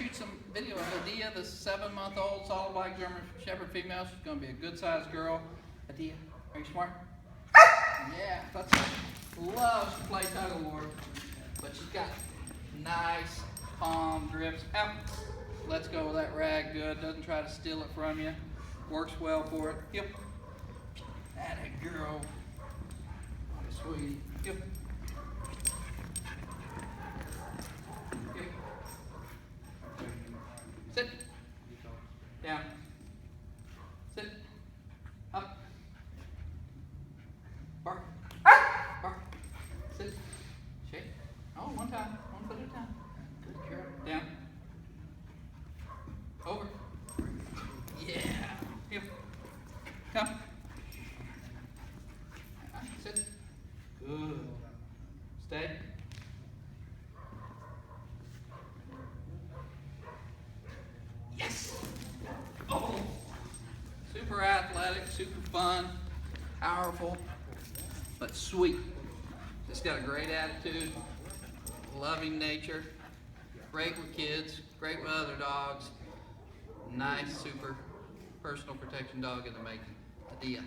shoot some video of Adia, the 7-month-old solid black German Shepherd female. She's going to be a good-sized girl. Adia, are you smart? Yeah, that's loves to play tug of war, but she's got nice palm drips. Out. Lets go with that rag good. Doesn't try to steal it from you. Works well for it. Yep. That a girl. Sweet. Yep. Okay. Sit. Down. Sit. Up. Bark. Bark. Sit. Shake. Oh, one time. One foot at a time. Good girl. Down. Over. Yeah. Yep. Come. Sit. Good. Stay. Yes. Oh. Super athletic, super fun, powerful, but sweet. Just got a great attitude, loving nature, great with kids, great with other dogs. Nice, super personal protection dog in the making. Adia.